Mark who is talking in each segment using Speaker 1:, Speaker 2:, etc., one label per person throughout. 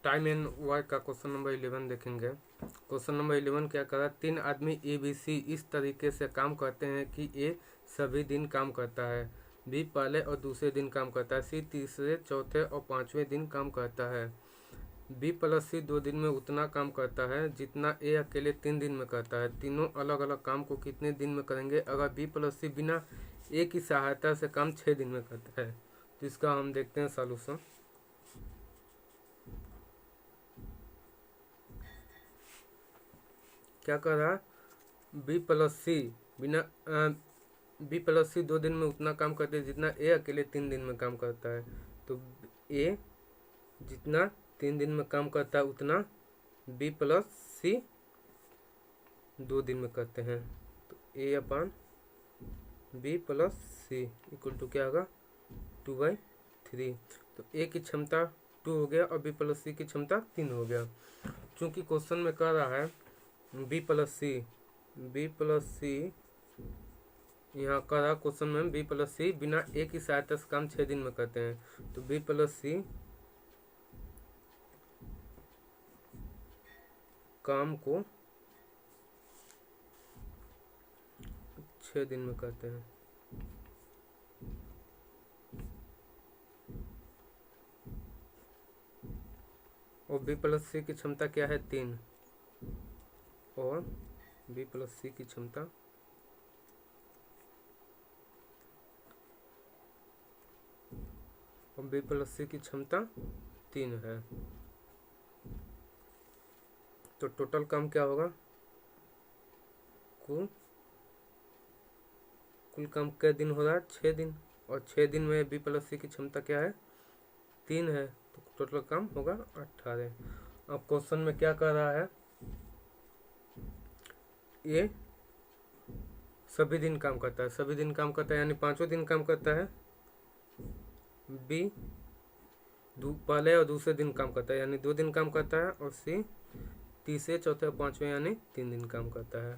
Speaker 1: Time and work का question number 11 देखेंगे। Question number 11 क्या करा, 3 आदमी ए बी सी इस तरीके से काम करते हैं कि ए सभी दिन काम करता है, बी पहले और दूसरे दिन काम करता है, सी तीसरे चौथे और पांचवें दिन काम करता है। बी प्लस सी 2 दिन में उतना काम करता है जितना ए अकेले 3 दिन में करता है। तीनों अलग अलग काम को कितने दिन में करेंगे अगर बी प्लस सी बिना ए की सहायता से काम 6 दिन में करता है। तो इसका हम देखते हैं सॉल्यूशन। क्या कर रहा है, बी प्लस सी बिना बी प्लस सी 2 दिन में उतना काम करते हैं जितना ए अकेले 3 दिन में काम करता है। तो ए जितना 3 दिन में काम करता है उतना बी प्लस सी 2 दिन में करते हैं। तो A upon B plus C equal to क्या होगा, 2/3। तो ए की क्षमता 2 हो गया और बी प्लस सी की क्षमता 3 हो गया। चूंकि क्वेश्चन में कह रहा है बी प्लस सी यहाँ कर रहा क्वेश्चन में बी प्लस सी बिना ए की सहायता से काम 6 दिन में करते हैं। तो बी प्लस सी काम को 6 दिन में करते हैं। और बी प्लस सी की क्षमता क्या है, 3। और बी प्लस सी की क्षमता और बी प्लस सी की क्षमता 3 है। तो टोटल काम क्या होगा, कुल काम कितने दिन हो रहा है, 6 दिन। और 6 दिन में बी प्लस सी की क्षमता क्या है, 3 है। तो टोटल काम होगा 18। अब क्वेश्चन में क्या कर रहा है, ये सभी दिन काम करता है, यानी 5वें दिन काम करता है। बी पहले और दूसरे दिन काम करता है यानी 2 दिन काम करता है। और सी तीसरे चौथे और पांचवें यानी 3 दिन काम करता है।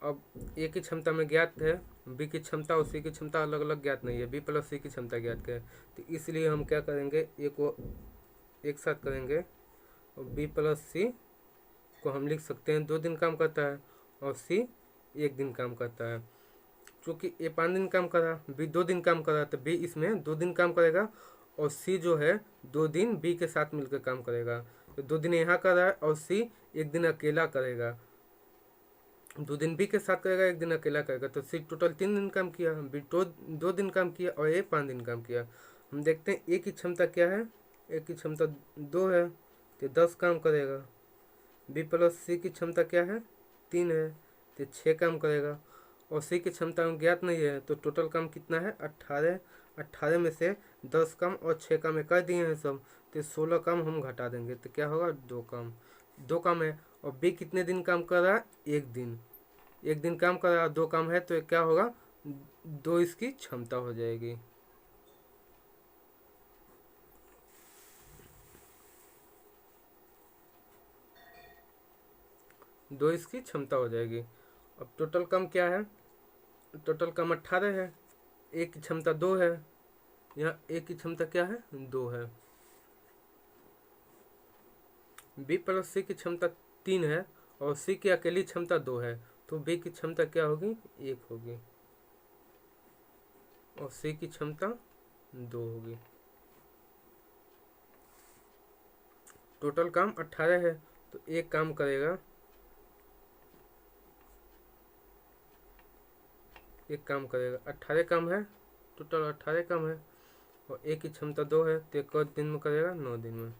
Speaker 1: अब ए की क्षमता में ज्ञात है, बी की क्षमता और सी की क्षमता अलग अलग ज्ञात नहीं है, बी प्लस सी की क्षमता ज्ञात है। तो इसलिए हम क्या करेंगे, ए को एक साथ करेंगे और बी प्लस सी को हम लिख सकते हैं 2 दिन काम करता है और सी 1 दिन काम करता है। चूँकि ए 5 दिन काम कर रहा, बी 2 दिन काम कर रहा, तो बी इसमें 2 दिन काम करेगा और सी जो है 2 दिन बी के साथ मिलकर काम करेगा। तो 2 दिन यहाँ कर रहा है और सी 1 दिन अकेला करेगा। 2 दिन बी के साथ करेगा, 1 दिन अकेला करेगा। तो सी टोटल 3 दिन काम किया, बी 2 दिन काम किया और ए 5 दिन काम किया। हम देखते हैं ए की क्षमता क्या है, ए की क्षमता 2 है तो 10 काम करेगा। बी प्लस सी की क्षमता क्या है, 3 है तो 6 काम करेगा। और सी की क्षमता में ज्ञात नहीं है, तो टोटल काम कितना है, 18। 18 में से 10 काम और 6 काम में कर दिए हैं सब, तो 16 काम हम घटा देंगे। तो क्या होगा, 2 काम है। और बी कितने दिन काम कर रहा है, 1 दिन। 1 दिन काम कर रहा है, 2 काम है, तो क्या होगा, 2 इसकी क्षमता हो जाएगी। दो इसकी क्षमता हो जाएगी। अब टोटल काम क्या है, टोटल काम 18 है, ए की क्षमता 2 है, यहाँ ए की क्षमता क्या है, 2 है। बी प्लस सी की क्षमता 3 है और सी की अकेली क्षमता 2 है, तो बी की क्षमता क्या होगी, 1 होगी और सी की क्षमता 2 होगी। टोटल काम 18 है तो एक काम करेगा, एक काम करेगा। 18 काम है, टोटल 18 काम है और ए की क्षमता 2 है, तो एक दिन में करेगा, 9 दिन में।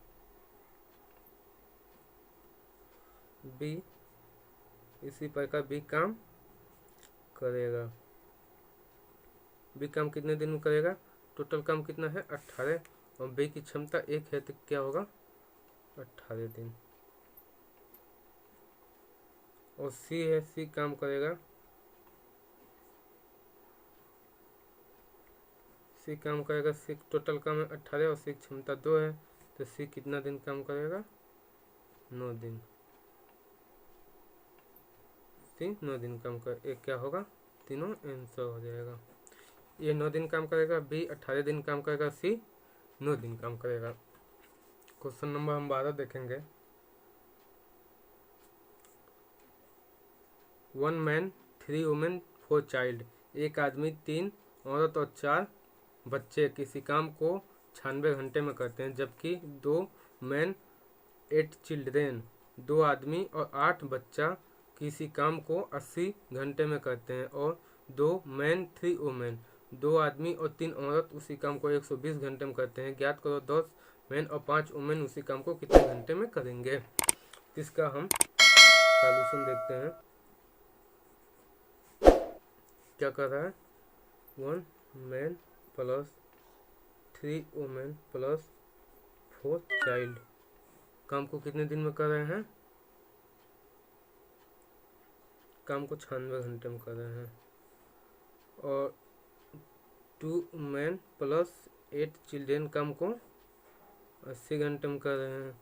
Speaker 1: बी इसी प्रकार बी काम करेगा। बी काम कितने दिन में करेगा, टोटल काम कितना है, 18 और बी की क्षमता 1 है, तो क्या होगा, 18 दिन। और सी है, सी काम करेगा, सी काम करेगा, सी टोटल काम है 18 और सी क्षमता 2 है, तो सी कितना दिन काम करेगा, 9 दिन। सी 9 दिन काम कर, एक क्या होगा, तीनों आंसर हो जाएगा। ये 9 दिन काम करेगा, बी 18 दिन काम करेगा, सी 9 दिन काम करेगा। क्वेश्चन नंबर हम 12 देखेंगे। 1 मैन 3 वुमेन 4 चाइल्ड, एक आदमी 3 औरत और 4 बच्चे किसी काम को 96 घंटे में करते हैं, जबकि 2 मैन 8 चिल्ड्रेन, 2 आदमी और 8 बच्चा किसी काम को 80 घंटे में करते हैं, और 2 मैन 3 वुमेन, 2 आदमी और 3 औरत उसी काम को 120 घंटे में करते हैं। ज्ञात करो 10 मैन और 5 वुमेन उसी काम को कितने घंटे में करेंगे। इसका हम सॉल्यूशन देखते हैं। क्या कर रहा है, 1 man plus 3 women plus 4 child काम को कितने दिन में कर रहे हैं, काम को 96 घंटे में कर रहे हैं। और 2 मैन प्लस 8 चिल्ड्रेन काम को 80 घंटे में कर रहे हैं।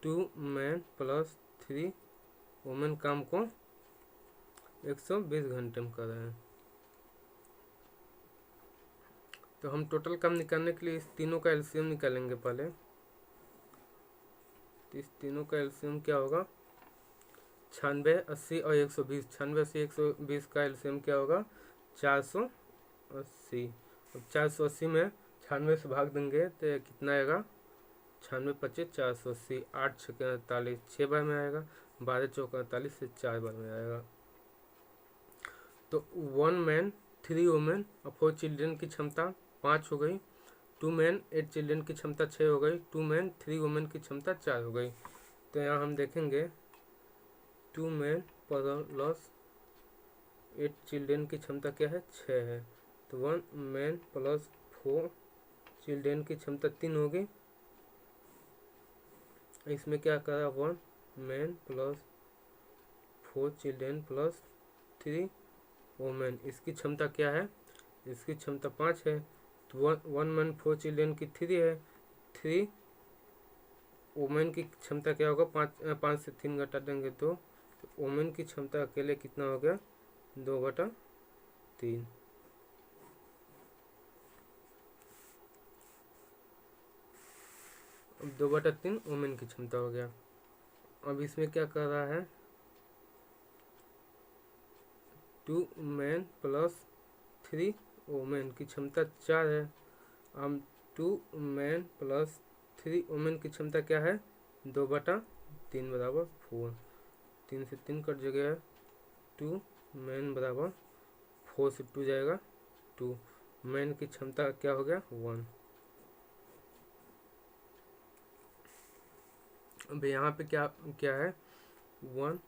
Speaker 1: 2 मैन प्लस 3 वुमेन काम को 120 घंटे में कर रहे हैं। तो हम टोटल काम निकालने के लिए इस तीनों का एलसीएम निकालेंगे पहले। तो इस तीनों का एलसीएम क्या होगा, 96, 80 और 120। 96, 80, 120 का एलसीएम क्या होगा, 480। अब 480 में 96 से भाग देंगे तो कितना आएगा, 96 25 480, 8 6 48, 6 बार में आएगा, 12 चौका 48 से 4 बार में आएगा। तो 1 मैन 3 वुमेन और 4 चिल्ड्रन की क्षमता 5 हो गई। 2 मैन 8 चिल्ड्रन की क्षमता 6 हो गई। 2 मैन 3 वुमेन की क्षमता 4 हो गई। तो यहाँ हम देखेंगे 2 मैन प्लस 8 चिल्ड्रन की क्षमता क्या है, 6 है। तो 1 मैन प्लस 4 चिल्ड्रन की क्षमता 3 होगी। इसमें क्या करा, 1 man plus 4 children plus 3 women, इसकी क्षमता क्या है, इसकी क्षमता 5 है। तो 1 मैन 4 चिल्ड्रन की 3 है, 3 वुमेन की क्षमता क्या होगा, 5 से 3 घटा देंगे तो वुमेन की क्षमता अकेले कितना हो गया, 2/3। अब 2/3 वुमेन की क्षमता हो गया। अब इसमें क्या कर रहा है, 2 मैन प्लस 3 वुमेन की क्षमता 4 है। अब 2 मैन प्लस 3 वुमेन की क्षमता क्या है, 2/3 बराबर 4। 3 से 3 कट जगह है, 2 मैन बराबर 4 से 2 जाएगा 2। मैन की क्षमता क्या हो गया, 1। अब यहाँ पे क्या क्या है, 1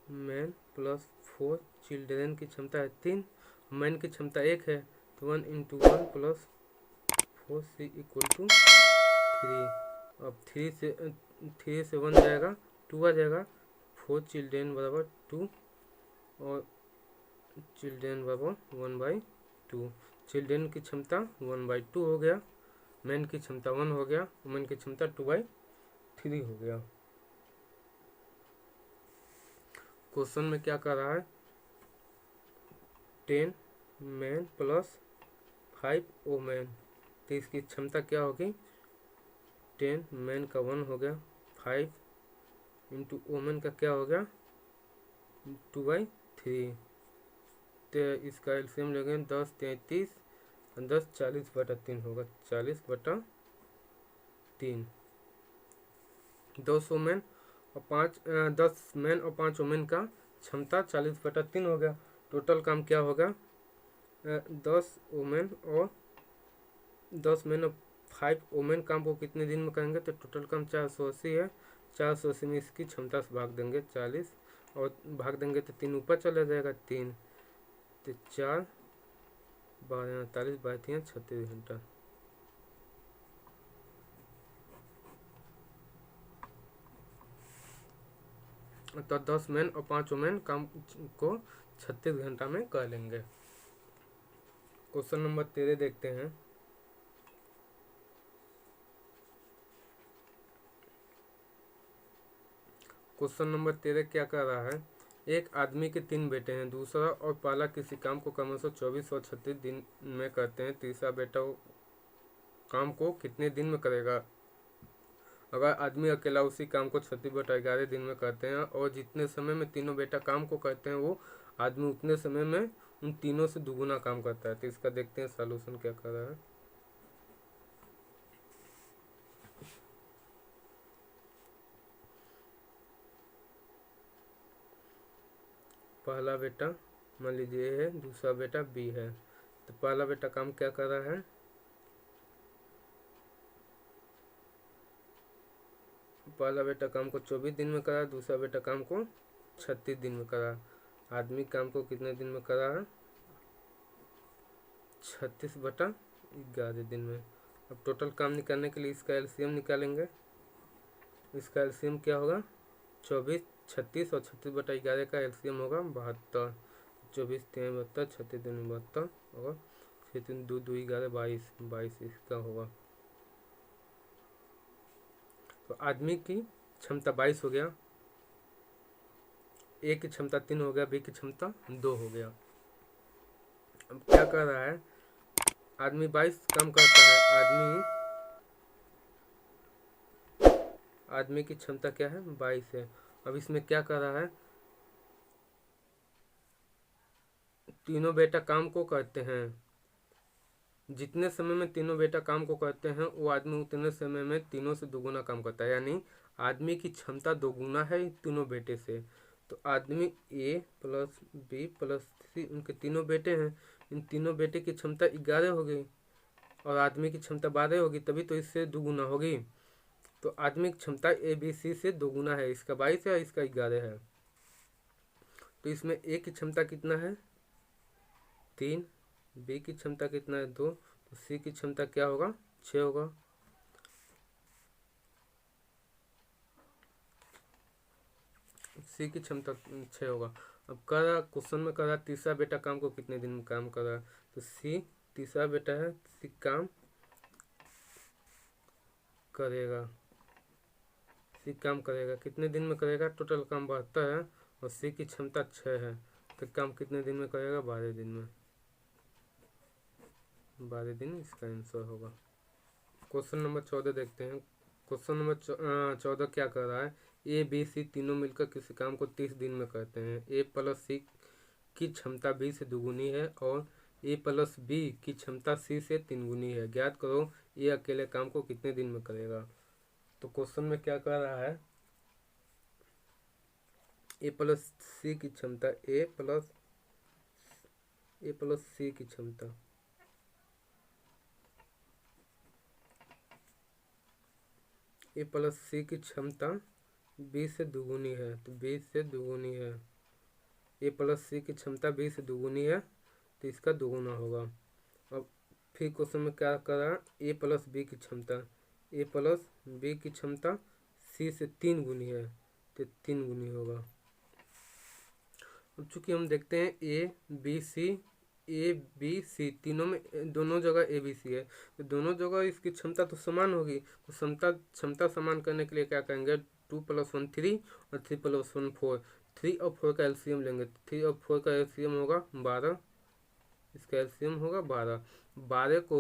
Speaker 1: मैन प्लस 4 चिल्ड्रेन की क्षमता है 3, मैन की क्षमता 1 है। तो 1 × 1 प्लस 4 सी इक्वल टू 3। अब 3 से 1 जाएगा, 2 आ जाएगा। 4 चिल्ड्रेन बराबर 2 और चिल्ड्रेन बराबर 1/2। चिल्ड्रेन की क्षमता 1/2 हो गया, मैन की क्षमता 1 हो गया, वुमेन की क्षमता 2/3 हो गया। क्वेश्चन में क्या कर रहा है, 10 मैन प्लस 5 वुमेन, तो इसकी क्षमता क्या होगी, 10 मैन का 1 हो गया, 5 × वुमेन का क्या हो गया, 2/3। तो इसका एलसीएम लेंगे 10 33 और 10 40/3 होगा, 40/3। 200 मैन और 10 मैन और 5 वुमेन का क्षमता 40/3 हो गया। टोटल काम क्या होगा, 10 मैन और 5 वुमेन काम को कितने दिन में करेंगे, तो टोटल काम 480 है। 480 में इसकी क्षमता से भाग देंगे 40 और भाग देंगे तो 3 ऊपर चला जाएगा, 3 तो 4 12 48 32 36 घंटा। तो 10 मैन और 5 वुमेन काम को 36 घंटा में कर लेंगे। क्वेश्चन नंबर 13 देखते हैं। क्वेश्चन नंबर 13 क्या कर रहा है, एक आदमी के 3 बेटे हैं, दूसरा और पहला किसी काम को क्रमशः 24 और 36 दिन में करते हैं, तीसरा बेटा काम को कितने दिन में करेगा। अगर आदमी अकेला उसी काम को 36/11 दिन में करते हैं और जितने समय में तीनों बेटा काम को करते हैं वो आदमी उतने समय में उन तीनों से दुगुना काम करता है। तो इसका देखते हैं सॉल्यूशन क्या कर रहा है। पहला बेटा मान लीजिए ए है, दूसरा बेटा बी है। तो पहला बेटा काम क्या कर रहा है, पहला बेटा काम को 24 दिन में करा, दूसरा बेटा काम को 36 दिन में करा। आदमी काम को कितने दिन में करा है, 36/11 दिन में। अब टोटल काम निकालने के लिए इसका एलसीएम निकालेंगे। इसका एलसीएम क्या होगा, 24, 36 और 36/11 का एलसीएम होगा 72। 24 3 72, 36 दिन 72 और 6 3 2 2 11 22 22 इसका होगा। तो आदमी की क्षमता 22 हो गया, ए की क्षमता 3 हो गया, बी की क्षमता 2 हो गया। अब क्या कर रहा है, आदमी 22 काम करता है, आदमी की क्षमता क्या है, 22 है। अब इसमें क्या कर रहा है, तीनों बेटा काम को करते हैं, जितने समय में तीनों बेटा काम को करते हैं वो आदमी उतने समय में तीनों से दुगुना काम करता है। यानी आदमी की क्षमता दोगुना है तीनों बेटे से। तो आदमी ए प्लस बी प्लस सी, उनके तीनों बेटे हैं, इन तीनों बेटे की क्षमता 11 हो गई और आदमी की क्षमता 12 होगी, तभी तो इससे दुगुना होगी। तो आदमी की क्षमता ए बी सी से दोगुना है, इसका 22 है और इसका 11 है। तो इसमें ए की क्षमता कितना है, 3, बी की क्षमता कितना है, 2, तो सी की क्षमता क्या होगा, 6 होगा। सी की क्षमता 6 होगा। अब करा क्वेश्चन में करा तीसरा बेटा काम को कितने दिन में काम करा, तो सी तीसरा बेटा है, सी काम करेगा, सी काम करेगा कितने दिन में करेगा, टोटल काम 72 है और सी की क्षमता 6 है। तो काम कितने दिन में करेगा, 12 दिन में, 12 दिन इसका आंसर होगा। क्वेश्चन नंबर 14 देखते हैं। क्वेश्चन नंबर 14 क्या कर रहा है, ए बी सी तीनों मिलकर किसी काम को 30 दिन में करते हैं। ए प्लस सी की क्षमता बी से दुगुनी है और ए प्लस बी की क्षमता सी से 3 गुनी है। ज्ञात करो ये अकेले काम को कितने दिन में करेगा। तो क्वेश्चन में क्या कर रहा है, ए प्लस सी की क्षमता, ए प्लस सी की क्षमता, ए प्लस सी की क्षमता बी से दुगुनी है, तो बी से दुगुनी है। ए प्लस सी की क्षमता बी से दुगुनी है तो इसका दुगुना होगा। अब फिर क्वेश्चन में क्या करा, ए प्लस बी की क्षमता, ए प्लस बी की क्षमता सी से 3 गुनी है तो 3 गुनी होगा। अब चूंकि हम देखते हैं ए बी सी तीनों में दोनों जगह ए बी सी है, तो दोनों जगह इसकी क्षमता तो समान होगी। तो क्षमता समान करने के लिए क्या करेंगे, 2 + 1 3 और 3 + 1 4, 3 और 4 का एलसीएम लेंगे। 3 और 4 का एलसीएम होगा 12, इसका एलसीएम होगा 12। 12 को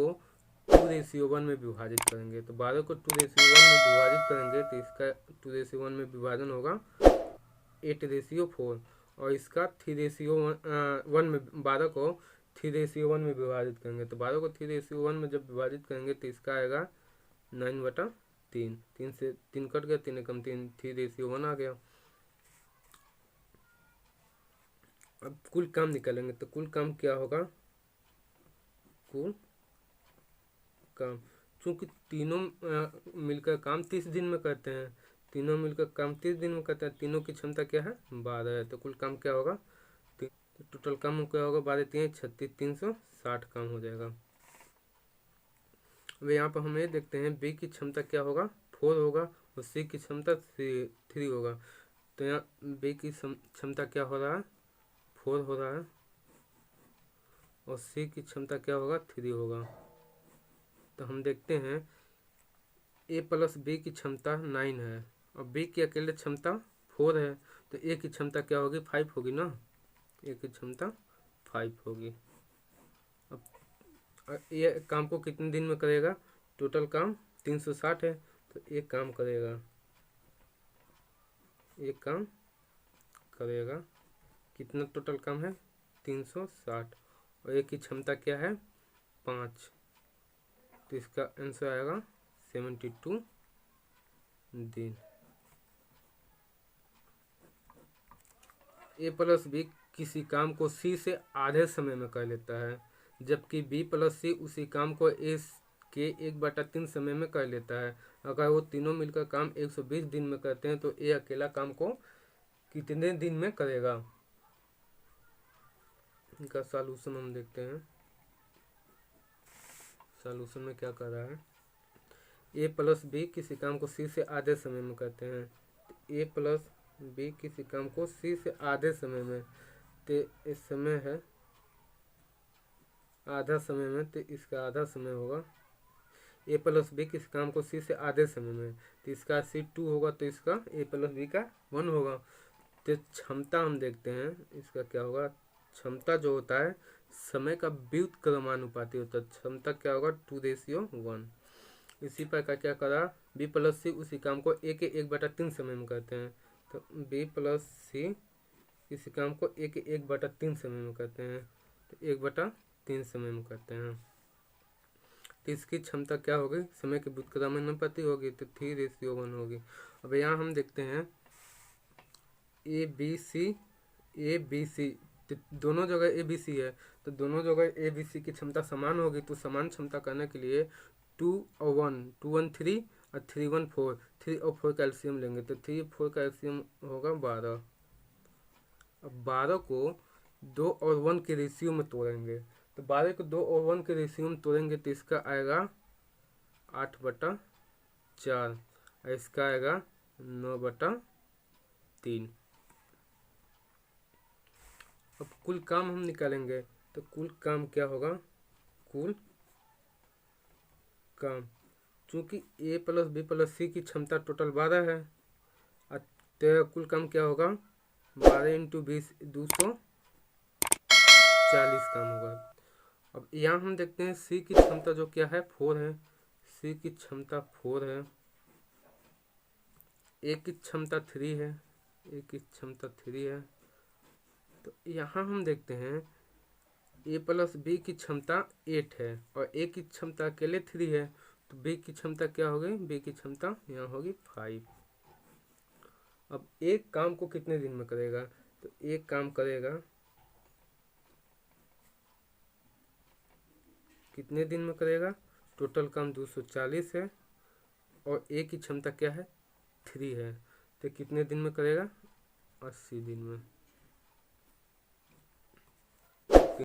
Speaker 1: 2:1 में विभाजित करेंगे, तो 12 को 2:1 में विभाजित करेंगे तो इसका 2:1 में विभाजन होगा 8:4 और इसका 3:1 में 12 को 3:1 में विभाजित करेंगे, तो 12 को 3:1 में जब विभाजित करेंगे तो इसका आएगा 9/3। 3 से 3 कट गया, 3 कम 3, 3:1 आ गया। अब कुल काम निकालेंगे, तो कुल काम क्या होगा, कुल काम, चूँकि तीनों मिलकर काम 30 दिन में करते हैं, तीनों मिलकर काम 30 दिन में करते हैं, तीनों की क्षमता क्या है, 12 है। तो कुल काम क्या होगा, तो टोटल काम क्या होगा, 12 3 36, 360 काम हो जाएगा। अब यहाँ पर हम ये देखते हैं बी की क्षमता क्या होगा, 4 होगा और सी की क्षमता 3 होगा। तो यहाँ बी की क्षमता क्या हो रहा है, 4 हो रहा है और सी की क्षमता क्या होगा, 3 होगा। तो हम देखते हैं ए प्लस बी की क्षमता 9 है और बी की अकेले क्षमता 4 है, तो ए की क्षमता क्या होगी, 5 होगी ना, ए की क्षमता 5 होगी। अब ये काम को कितने दिन में करेगा, टोटल काम 360 है तो एक काम करेगा, एक काम करेगा। कितना टोटल काम है? 360। और एक की क्षमता क्या है? 5। तो इसका आंसर आएगा 72 दिन। ए प्लस बी किसी काम को सी से आधे समय में कर लेता है, जबकि बी प्लस सी उसी काम को ए के 1/3 समय में कर लेता है। अगर वो तीनों मिलकर काम 120 दिन में करते हैं तो ए अकेला काम को कितने दिन में करेगा? इनका सॉल्यूशन हम देखते हैं। सॉल्यूशन में क्या कर रहा है? ए प्लस बी किसी काम को सी से आधे समय में करते हैं। ए प्लस बी किसी काम को सी से आधे समय में, तो इस समय है आधा समय में, तो इसका आधा समय होगा। ए प्लस बी किसी काम को सी से आधे समय में, तो इसका सी 2 होगा, तो इसका ए प्लस बी का 1 होगा। तो क्षमता हम देखते हैं, इसका क्या होगा? क्षमता जो होता है समय का व्युत्क्रमानुपाती होता है। क्षमता क्या होगा? 2:1। इसी प्रकार क्या करा? बी प्लस सी उसी काम को ए के 1/3 समय में करते हैं। तो बी प्लस सी इसी काम को ए के 1/3 समय में करते हैं, तो 1/3 समय में करते हैं। तो इसकी क्षमता क्या होगी? समय के व्युत्क्रमानुपाती होगी, तो 3:1 होगी। अब यहाँ हम देखते हैं ए बी सी, तो दोनों जगह ए बी सी है, तो दोनों जगह ए बी सी की क्षमता समान होगी। तो समान क्षमता करने के लिए 2 और 1, 2 1 3 और 3 1 4, 3 और 4 कैल्शियम लेंगे, तो 3 4 कैल्शियम होगा 12। अब 12 को 2 और 1 के रेशियो में तोड़ेंगे, तो 12 को 2 और 1 के रेशियो में तोड़ेंगे तो इसका आएगा 8/4 और इसका आएगा 9/3। अब कुल काम हम निकालेंगे, तो कुल काम क्या होगा? कुल काम, चूंकि ए प्लस बी प्लस सी की क्षमता टोटल 12 है, तो कुल काम क्या होगा? 12 × 20 240 काम होगा। अब यहाँ हम देखते हैं सी की क्षमता जो क्या है 4 है, सी की क्षमता 4 है, ए की क्षमता 3 है, ए की क्षमता 3 है। तो यहाँ हम देखते हैं ए प्लस बी की क्षमता 8 है और ए की क्षमता अकेले 3 है, तो बी की क्षमता क्या होगी? बी की क्षमता यहाँ होगी 5। अब एक काम को कितने दिन में करेगा? तो एक काम करेगा कितने दिन में करेगा? टोटल काम 240 है और ए की क्षमता क्या है? 3 है, तो कितने दिन में करेगा? 80 दिन में।